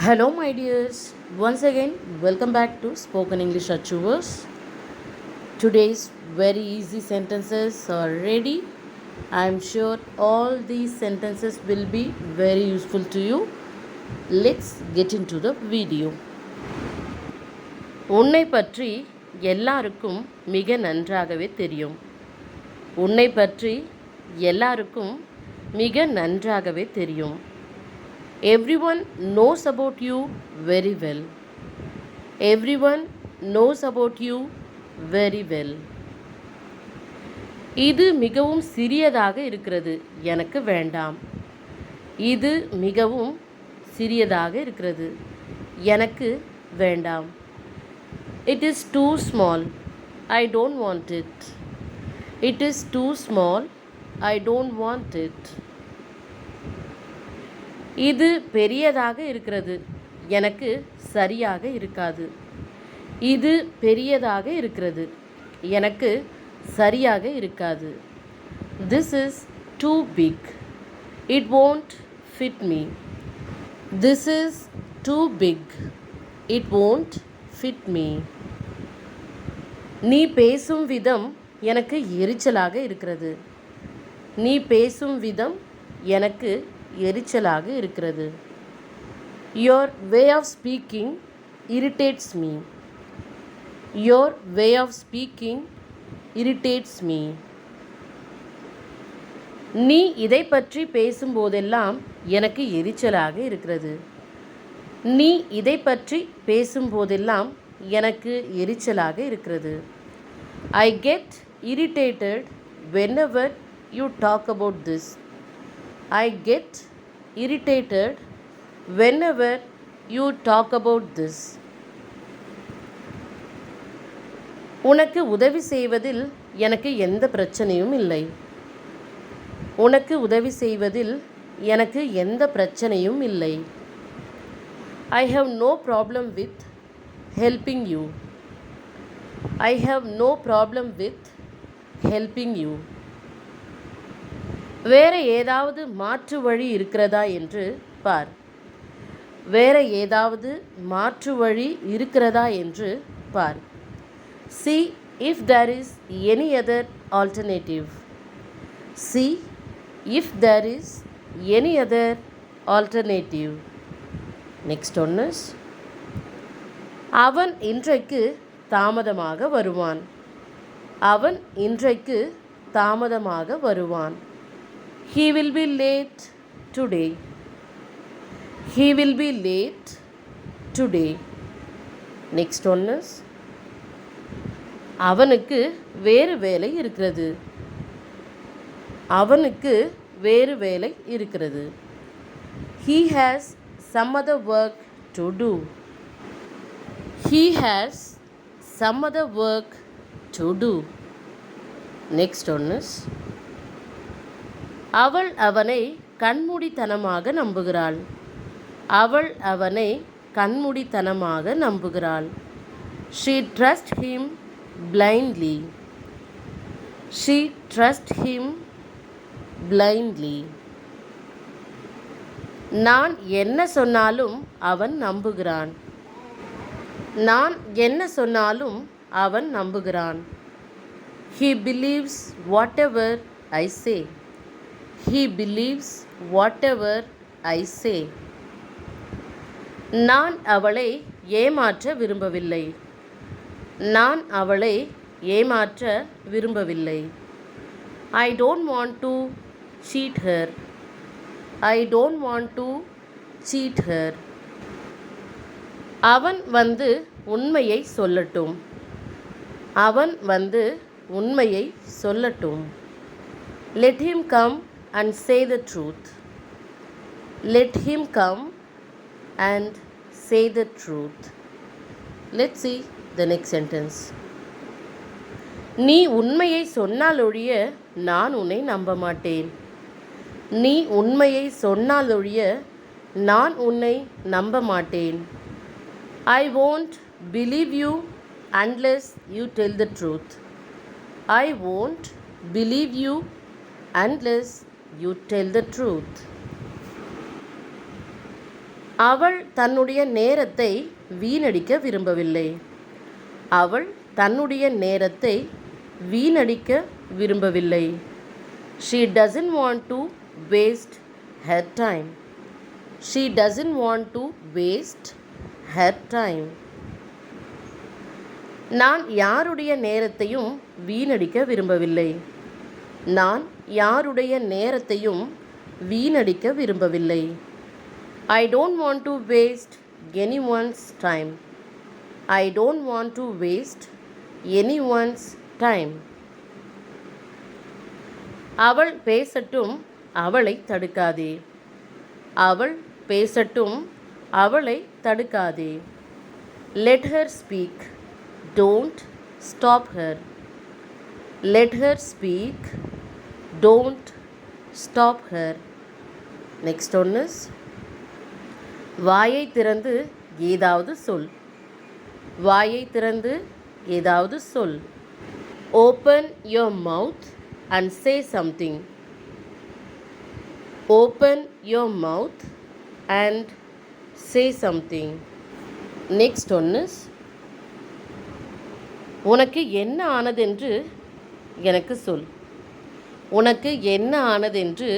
Hello, my dears. Once again, welcome back to Spoken English Achievers. Today's very easy sentences are ready. I'm sure all these sentences will be very useful to you. Let's get into the video. உன்னை பற்றி எல்லாருக்கும் மிக நன்றாகவே தெரியும். உன்னை பற்றி எல்லாருக்கும் மிக நன்றாகவே தெரியும். Everyone knows about you very well. Everyone knows about you very well. இது மிகவும் சிறியதாக இருக்கிறது, எனக்கு வேண்டாம். இது மிகவும் சிறியதாக இருக்கிறது, எனக்கு வேண்டாம். It is too small. I don't want it. It is too small. I don't want it. இது பெரியதாக இருக்கிறது, எனக்கு சரியாக இருக்காது. இது பெரியதாக இருக்கிறது, எனக்கு சரியாக இருக்காது. This is too big. It won't fit me. This is too big. It won't fit me. நீ பேசும் விதம் எனக்கு எரிச்சலாக இருக்கிறது. நீ பேசும் விதம் எனக்கு எரிச்சலாக இருக்கிறது. Your way of speaking irritates me. Your way of speaking irritates me. நீ இதை பற்றி பேசும்போதெல்லாம் எனக்கு எரிச்சலாக இருக்கிறது. நீ இதை பற்றி பேசும்போதெல்லாம் எனக்கு எரிச்சலாக இருக்கிறது. I get irritated whenever you talk about this. I get irritated whenever you talk about this. உனக்கு உதவி செய்வதில் எனக்கு எந்த பிரச்சனையும் இல்லை. உனக்கு உதவி செய்வதில் எனக்கு எந்த பிரச்சனையும் இல்லை. I have no problem with helping you. I have no problem with helping you. வேற ஏதாவது மாற்று வழி இருக்கிறதா என்று பார். வேற ஏதாவது மாற்று வழி இருக்கிறதா என்று பார். See if there is any other alternative. See if there is any other alternative. Next one is அவன் இன்றைக்கு தாமதமாக வருவான். அவன் இன்றைக்கு தாமதமாக வருவான். He will be late today. He will be late today. Next one is அவனுக்கு வேறு வேலை இருக்கிறது. அவனுக்கு வேறு வேலை இருக்கிறது. He has some other work to do. He has some other work to do. Next one is அவள் அவனை கண்மூடித்தனமாக நம்புகிறாள். அவள் அவனை கண்மூடித்தனமாக நம்புகிறாள். She trusts him blindly. She trusts him blindly. நான் என்ன சொன்னாலும் அவன் நம்புகிறான். நான் என்ன சொன்னாலும் அவன் நம்புகிறான். He believes whatever I say. He believes whatever I say. நான் அவளை ஏமாற்ற விரும்பவில்லை. நான் அவளை ஏமாற்ற விரும்பவில்லை. I don't want to cheat her. I don't want to cheat her. அவன் வந்து உண்மையை சொல்லட்டும். அவன் வந்து உண்மையை சொல்லட்டும். Let him come and say the truth. Let him come and say the truth. Let's see the next sentence. நீ உண்மையை சொன்னாலொழிய நான் உன்னை நம்ப மாட்டேன். நீ உண்மையை சொன்னாலொழிய நான் உன்னை நம்ப மாட்டேன். I won't believe you unless you tell the truth. I won't believe you unless you tell the truth. அவள் தன்னுடைய நேரத்தை வீணடிக்க விரும்பவில்லை. அவள் தன்னுடைய நேரத்தை வீணடிக்க விரும்பவில்லை. She doesn't want to waste her time. She doesn't want to waste her time. நான் யாருடைய நேரத்தையும் வீணடிக்க விரும்பவில்லை. நான் யாருடைய நேரத்தையும் வீணடிக்க விரும்பவில்லை. I don't want to waste anyone's time. I don't want to waste anyone's time. அவள் பேசட்டும், அவளை தடுக்காதே. அவள் பேசட்டும், அவளை தடுக்காதே. Let her speak. Don't stop her. Let her speak. Don't stop her. Next one is வாயை திறந்து ஏதாவது சொல். வாயை திறந்து ஏதாவது சொல். Open your mouth and say something. Open your mouth and say something. Next one is உனக்கு என்ன ஆனதென்று எனக்கு சொல். உனக்கு என்ன ஆனதென்று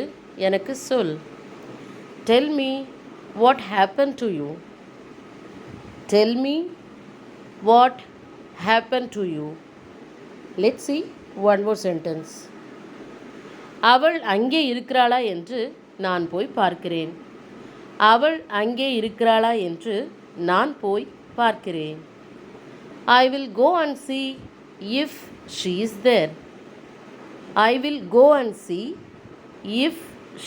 எனக்கு சொல். Tell me what happened to you. Tell me what happened to you. Let's see one more sentence. அவள் அங்கே இருக்கிறாளா என்று நான் போய் பார்க்கிறேன். அவள் அங்கே இருக்கிறாளா என்று நான் போய் பார்க்கிறேன். I will go and see if she is there. I will go and see if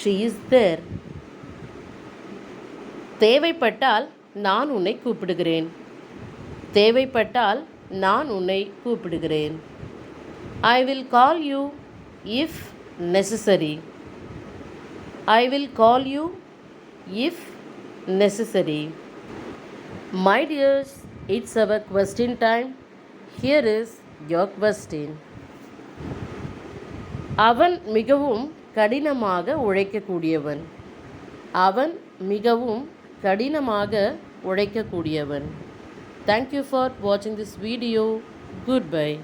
she is there. தேவைப்பட்டால் நான் உன்னை கூப்பிடுகிறேன். தேவைப்பட்டால் நான் உன்னை கூப்பிடுகிறேன். I will call you if necessary. I will call you if necessary. My dears, it's our question time. Here is your question. அவன் மிகவும் கடினமாக உழைக்கக்கூடியவன். அவன் மிகவும் கடினமாக உழைக்கக்கூடியவன். Thank you for watching this video. Goodbye.